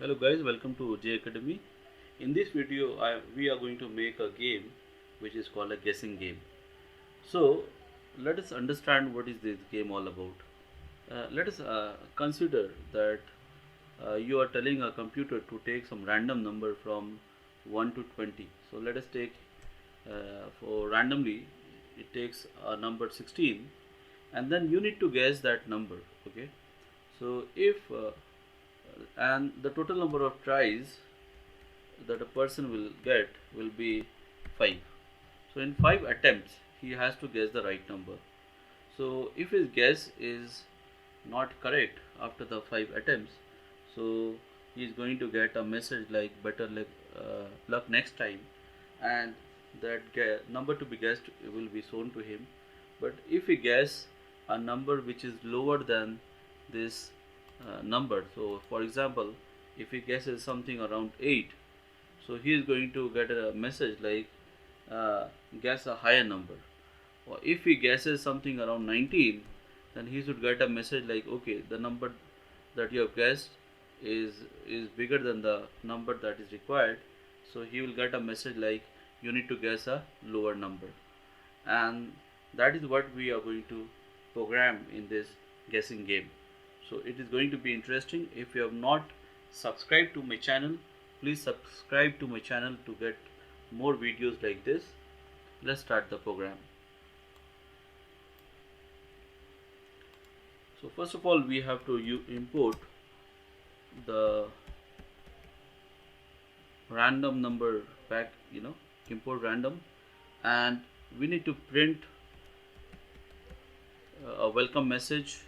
Hello guys, welcome to JAcademy. In this video, we are going to make a game which is called a guessing game. So let us understand what is this game all about. Let us consider that you are telling a computer to take some random number from 1 to 20. So let us take for randomly it takes a number 16 and then you need to guess that number. Okay, so if and the total number of tries that a person will get will be 5. So in 5 attempts he has to guess the right number. So if his guess is not correct after the 5 attempts, so he is going to get a message like better luck next time, and that number to be guessed will be shown to him. But if he guess a number which is lower than this number, so for example if he guesses something around 8, so he is going to get a message like guess a higher number. Or if he guesses something around 19, then he should get a message like okay, the number that you have guessed is bigger than the number that is required. So he will get a message like you need to guess a lower number. And that is what we are going to program in this guessing game. So it is going to be interesting. If you have not subscribed to my channel, please subscribe to my channel to get more videos like this. Let's start the program. So first of all we have to import the random number pack, import random, and we need to print a welcome message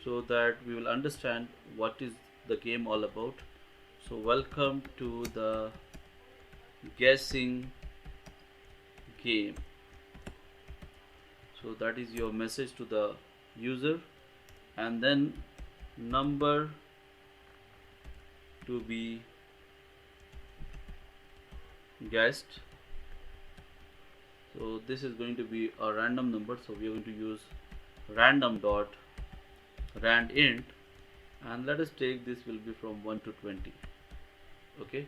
so that we will understand what is the game all about. So welcome to the guessing game. So that is your message to the user, and then number to be guessed. So this is going to be a random number, so we are going to use random dot rand int, and let us take this will be from 1 to 20. Okay,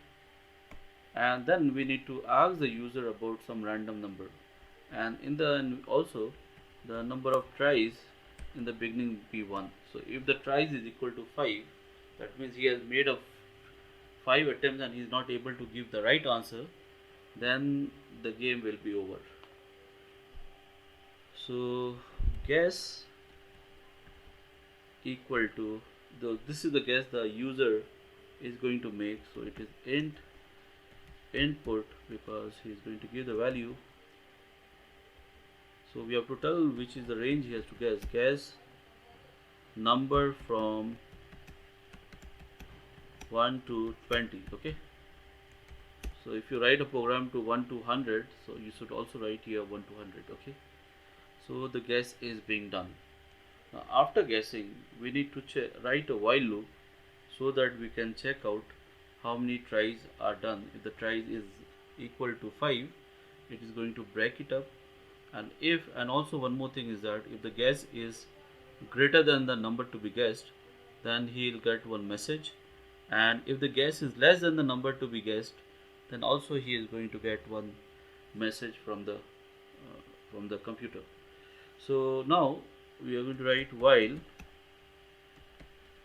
and then we need to ask the user about some random number, and in the also the number of tries in the beginning be 1. So if the tries is equal to 5, that means he has made a 5 attempts and he is not able to give the right answer, then the game will be over. So guess equal to this is the guess the user is going to make. So it is int input because he is going to give the value. So we have to tell which is the range he has to guess. Guess number from 1 to 20. Okay, so if you write a program to 1 to 100, so you should also write here 1 to 100. Okay, so the guess is being done. Now after guessing we need to write a while loop so that we can check out how many tries are done. If the tries is equal to 5, it is going to break it up, and also one more thing is that if the guess is greater than the number to be guessed, then he will get one message, and if the guess is less than the number to be guessed, then also he is going to get one message from the computer. So now we are going to write while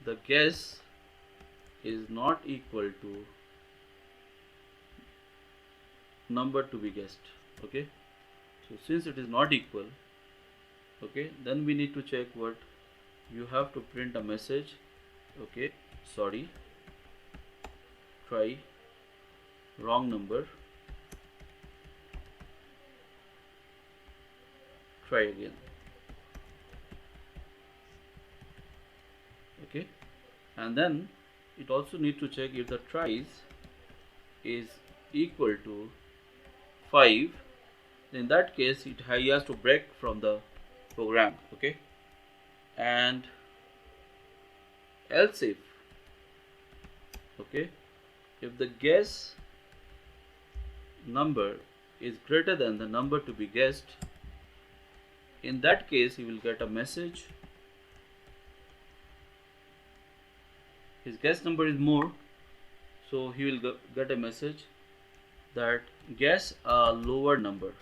the guess is not equal to number to be guessed. Okay, so since it is not equal, okay, then we need to check what you have to print a message. Okay, sorry, try wrong number, try again. Okay, and then it also need to check if the tries is equal to 5. In that case he has to break from the program. Okay, and else if the guess number is greater than the number to be guessed, in that case he will get a message his guess number is more, so he will get a message that guess a lower number.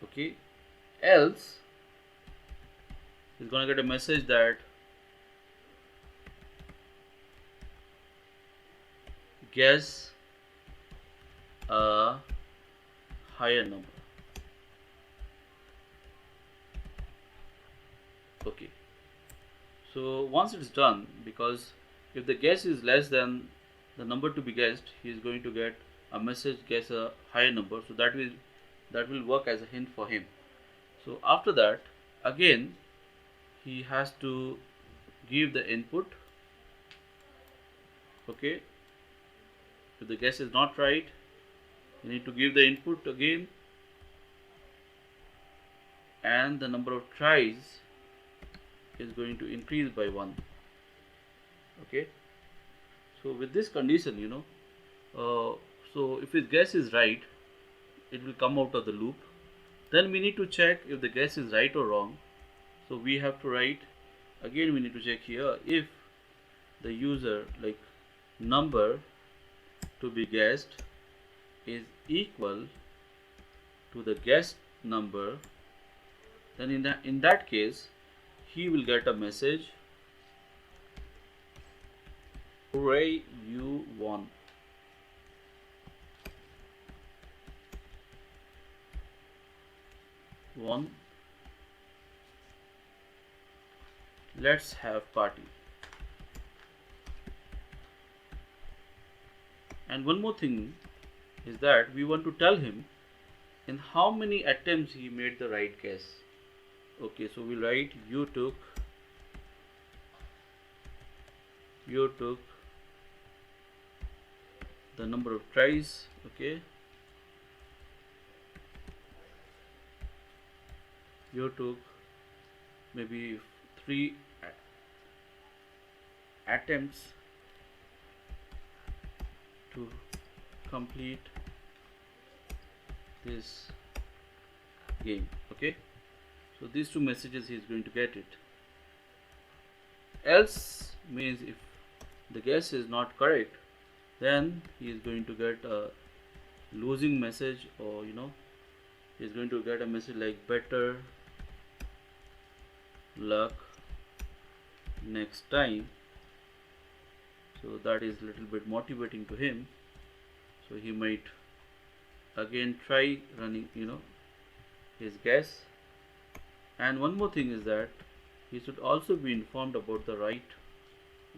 Okay, else he's gonna get a message that guess a higher number. Okay, so once it's done, because if the guess is less than the number to be guessed, he is going to get a message guess a higher number, so that will work as a hint for him. So after that, again he has to give the input. Okay, if the guess is not right, you need to give the input again, and the number of tries is going to increase by 1. Okay, so with this condition, so if his guess is right, it will come out of the loop. Then we need to check if the guess is right or wrong. So we have to write again, we need to check here if the user, like, number to be guessed is equal to the guessed number, then in that case he will get a message, hooray, you won. Let's have party. And one more thing is that we want to tell him in how many attempts he made the right guess. Okay, so we'll write you took the number of tries. Okay, you took maybe 3 attempts to complete this game. Okay, so these 2 messages he is going to get it. Else means if the guess is not correct, then he is going to get a losing message, or he is going to get a message like better luck next time. So that is a little bit motivating to him, so he might again try running his guess. And one more thing is that he should also be informed about the right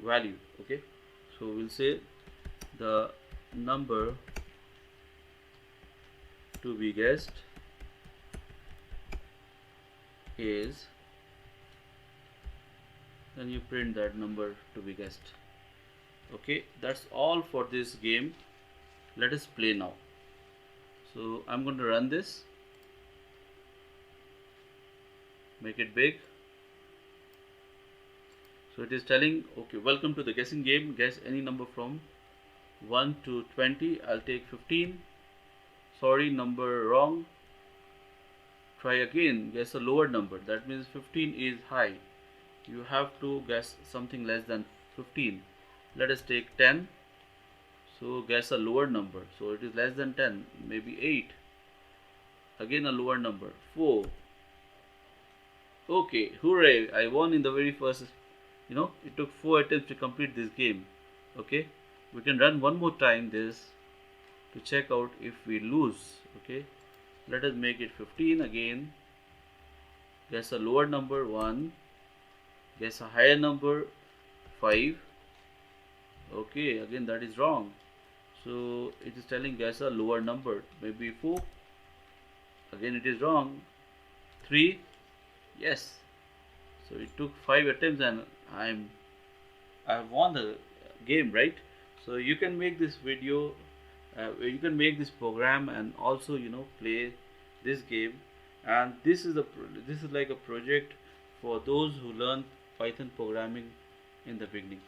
value. Okay, so we'll say the number to be guessed is, then you print that number to be guessed. Okay, that's all for this game. Let us play now. So I'm going to run this, make it big. So it is telling, okay, welcome to the guessing game, guess any number from 1 to 20. I'll take 15. Sorry, number wrong. Try again, guess a lower number. That means 15 is high. You have to guess something less than 15. Let us take 10. So guess a lower number. So it is less than 10, maybe 8. Again a lower number, 4. Okay, hooray, I won in the very first, it took 4 attempts to complete this game. Okay, we can run one more time this to check out if we lose. Okay, let us make it 15 again. Guess a lower number, 1. Guess a higher number, 5. Okay, again that is wrong. So it is telling guess a lower number, maybe 4. Again it is wrong. 3. Yes. So it took 5 attempts and I have won the game, right? So you can make this video, you can make this program and also play this game. And this is like a project for those who learn Python programming in the beginning.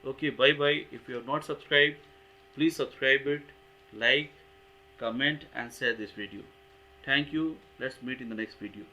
Okay, bye bye. If you have not subscribed, please subscribe it, like, comment and share this video. Thank you. Let's meet in the next video.